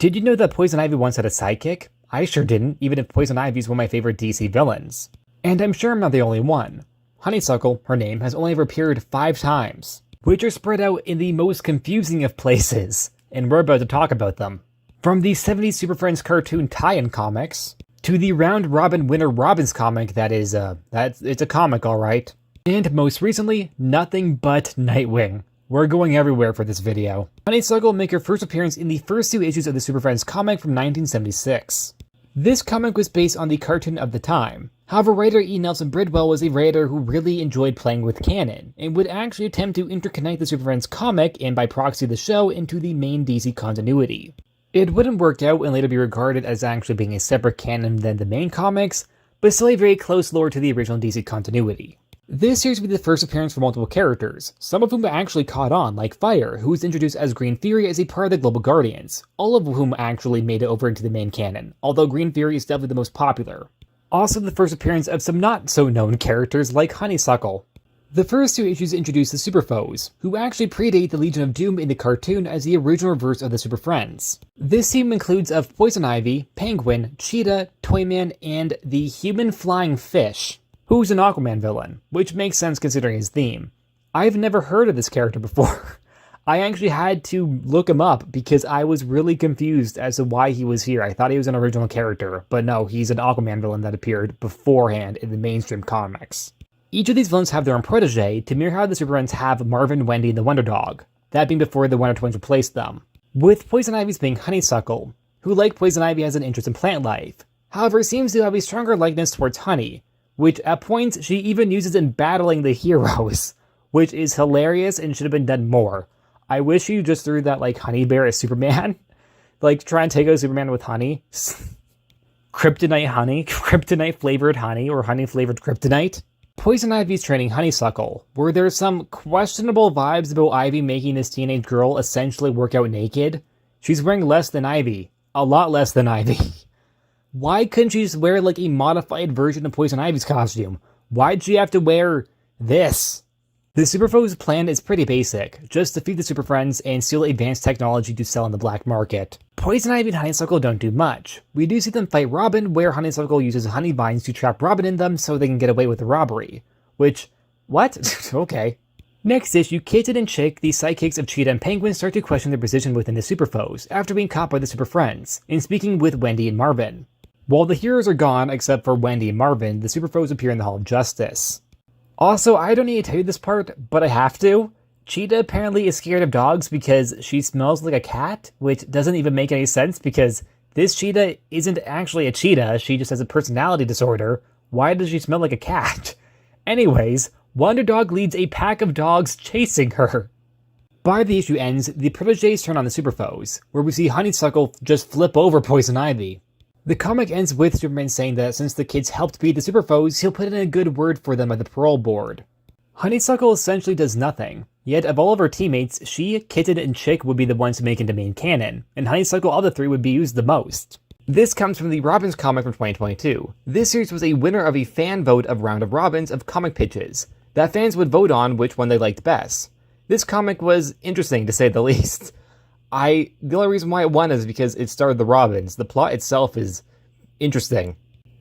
Did you know that Poison Ivy once had a sidekick? I sure didn't, even if Poison Ivy is one of my favorite DC villains. And I'm sure I'm not the only one. Honeysuckle, her name, has only ever appeared 5 times, which are spread out in the most confusing of places, and we're about to talk about them. From the 70s Super Friends cartoon tie-in comics, to the Round Robin Winter Robins comic it's a comic alright, and most recently, Nothing Butt Nightwing. We're going everywhere for this video. Honeysuckle will make her first appearance in the first 2 issues of the Super Friends comic from 1976. This comic was based on the cartoon of the time. However, writer E. Nelson Bridwell was a writer who really enjoyed playing with canon, and would actually attempt to interconnect the Super Friends comic, and by proxy the show, into the main DC continuity. It wouldn't work out and later be regarded as actually being a separate canon than the main comics, but still a very close lore to the original DC continuity. This series would be the first appearance for multiple characters, some of whom actually caught on, like Fire, who was introduced as Green Fury as a part of the Global Guardians, all of whom actually made it over into the main canon, although Green Fury is definitely the most popular. Also the first appearance of some not-so-known characters like Honeysuckle. The first 2 issues introduce the Super Foes, who actually predate the Legion of Doom in the cartoon as the original reverse of the Super Friends. This team includes of Poison Ivy, Penguin, Cheetah, Toyman, and the Human Flying Fish, who's an Aquaman villain, which makes sense considering his theme. I've never heard of this character before. I actually had to look him up because I was really confused as to why he was here. I thought he was an original character, but no, he's an Aquaman villain that appeared beforehand in the mainstream comics. Each of these villains have their own protege to mirror how the Super Friends have Marvin, Wendy, and the Wonder Dog, that being before the Wonder Twins replaced them. With Poison Ivy's being Honeysuckle, who like Poison Ivy has an interest in plant life, however seems to have a stronger likeness towards honey, which at points she even uses in battling the heroes, which is hilarious and should have been done more. I wish you just threw that like honey bear as Superman, like try and take out Superman with honey. Kryptonite honey, kryptonite flavored honey, or honey flavored kryptonite. Poison Ivy's training Honeysuckle, where there's some questionable vibes about Ivy making this teenage girl essentially work out naked. She's wearing less than Ivy, a lot less than Ivy. Why couldn't she just wear like a modified version of Poison Ivy's costume? Why'd she have to wear this? The Super Foes plan is pretty basic, just defeat the Super Friends and steal advanced technology to sell in the black market. Poison Ivy and Honeysuckle don't do much. We do see them fight Robin, where Honeysuckle uses honey vines to trap Robin in them so they can get away with the robbery. Which, what? Okay. Next issue, Kitten and Chick, the sidekicks of Cheetah and Penguin, start to question their position within the Super Foes, after being caught by the Super Friends, and speaking with Wendy and Marvin. While the heroes are gone, except for Wendy and Marvin, the Super Foes appear in the Hall of Justice. Also, I don't need to tell you this part, but I have to. Cheetah apparently is scared of dogs because she smells like a cat, which doesn't even make any sense because this cheetah isn't actually a cheetah, she just has a personality disorder. Why does she smell like a cat? Anyways, Wonder Dog leads a pack of dogs chasing her. By the issue ends, the proteges turn on the Super Foes, where we see Honeysuckle just flip over Poison Ivy. The comic ends with Superman saying that since the kids helped beat the Super Foes, he'll put in a good word for them at the parole board. Honeysuckle essentially does nothing, yet of all of her teammates, she, Kitten, and Chick would be the ones to make into main canon, and Honeysuckle of the 3 would be used the most. This comes from the Robins comic from 2022. This series was a winner of a fan vote of Round of Robins of comic pitches, that fans would vote on which one they liked best. This comic was interesting to say the least. The only reason why it won is because it starred the Robins. The plot itself is interesting.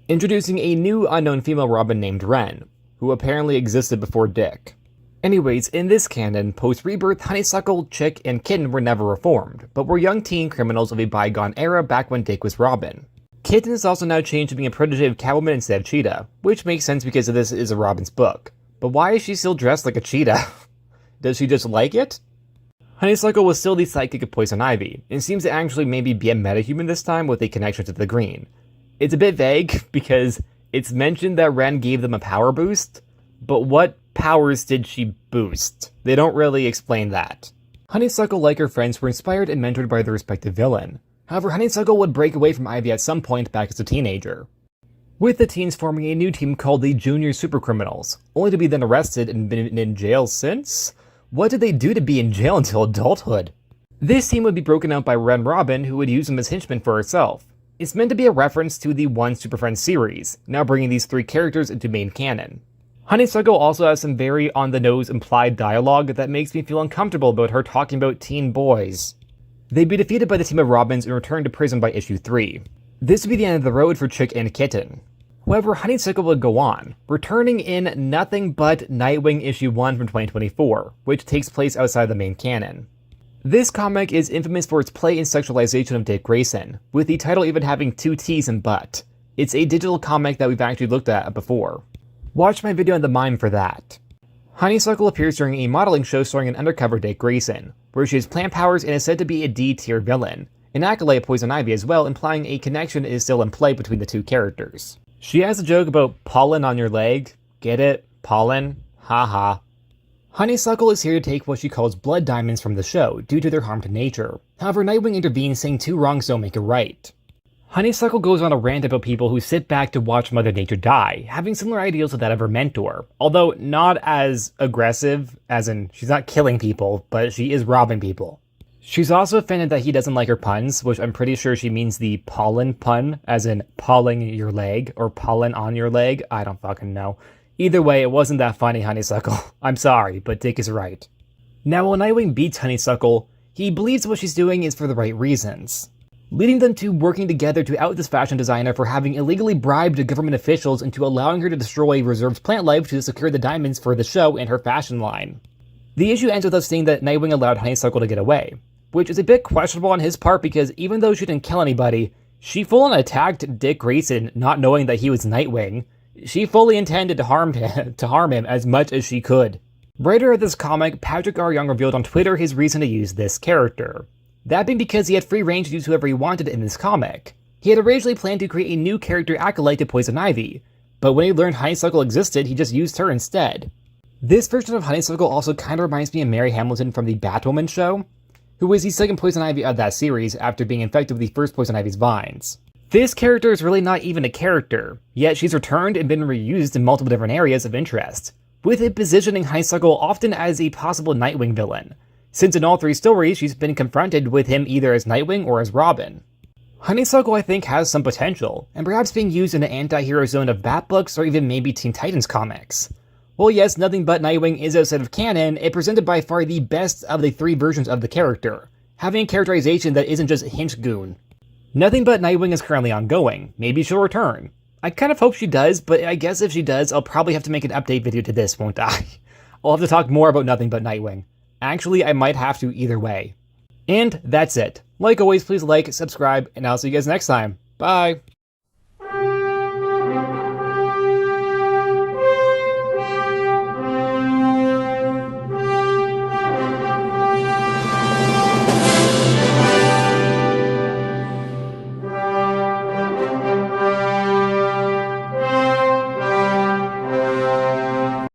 Introducing a new unknown female Robin named Wren, who apparently existed before Dick. Anyways, in this canon, post-rebirth, Honeysuckle, Chick, and Kitten were never reformed, but were young teen criminals of a bygone era back when Dick was Robin. Kitten is also now changed to being a protege of Catwoman instead of Cheetah, which makes sense because this is a Robin's book. But why is she still dressed like a cheetah? Does she just like it? Honeysuckle was still the sidekick of Poison Ivy, and seems to actually maybe be a metahuman this time with a connection to the green. It's a bit vague, because it's mentioned that Wren gave them a power boost, but what powers did she boost? They don't really explain that. Honeysuckle, like her friends, were inspired and mentored by their respective villain. However, Honeysuckle would break away from Ivy at some point back as a teenager, with the teens forming a new team called the Junior Supercriminals, only to be then arrested and been in jail since? What did they do to be in jail until adulthood? This team would be broken out by Ren Robin, who would use them as henchmen for herself. It's meant to be a reference to the One Super Friends series, now bringing these 3 characters into main canon. Honeysuckle also has some very on-the-nose implied dialogue that makes me feel uncomfortable about her talking about teen boys. They'd be defeated by the team of Robins and returned to prison by issue 3. This would be the end of the road for Chick and Kitten. However, Honeysuckle would go on, returning in Nothing Butt Nightwing issue 1 from 2024, which takes place outside the main canon. This comic is infamous for its play and sexualization of Dick Grayson, with the title even having 2 T's in butt. It's a digital comic that we've actually looked at before. Watch my video on the mime for that. Honeysuckle appears during a modeling show starring an undercover Dick Grayson, where she has plant powers and is said to be a D-tier villain, an acolyte of Poison Ivy as well, implying a connection is still in play between the two characters. She has a joke about pollen on your leg. Get it? Pollen? Haha. Honeysuckle is here to take what she calls blood diamonds from the show, due to their harm to nature. However, Nightwing intervenes, saying 2 wrongs don't make a right. Honeysuckle goes on a rant about people who sit back to watch Mother Nature die, having similar ideals to that of her mentor, although not as aggressive, as in she's not killing people, but she is robbing people. She's also offended that he doesn't like her puns, which I'm pretty sure she means the pollen pun, as in polling your leg, or pollen on your leg. I don't fucking know. Either way, it wasn't that funny, Honeysuckle. I'm sorry, but Dick is right. Now, when Nightwing beats Honeysuckle, he believes what she's doing is for the right reasons, leading them to working together to out this fashion designer for having illegally bribed government officials into allowing her to destroy Reserve's plant life to secure the diamonds for the show and her fashion line. The issue ends with us seeing that Nightwing allowed Honeysuckle to get away, which is a bit questionable on his part because even though she didn't kill anybody, she full-on attacked Dick Grayson not knowing that he was Nightwing. She fully intended to harm him as much as she could. Writer of this comic, Patrick R. Young, revealed on Twitter his reason to use this character. That being because he had free reign to use whoever he wanted in this comic. He had originally planned to create a new character acolyte to Poison Ivy, but when he learned Honeysuckle existed, he just used her instead. This version of Honeysuckle also kinda reminds me of Mary Hamilton from the Batwoman show, who was the second Poison Ivy of that series after being infected with the first Poison Ivy's vines. This character is really not even a character, yet she's returned and been reused in multiple different areas of interest, with it positioning Honeysuckle often as a possible Nightwing villain, since in all 3 stories she's been confronted with him either as Nightwing or as Robin. Honeysuckle, I think, has some potential, and perhaps being used in the anti-hero zone of Bat books or even maybe Teen Titans comics. Well, yes, Nothing Butt Nightwing is outside of canon, it presented by far the best of the 3 versions of the character, having a characterization that isn't just hint goon. Nothing Butt Nightwing is currently ongoing. Maybe she'll return. I kind of hope she does, but I guess if she does, I'll probably have to make an update video to this, won't I? I'll have to talk more about Nothing Butt Nightwing. Actually, I might have to either way. And that's it. Like always, please like, subscribe, and I'll see you guys next time. Bye!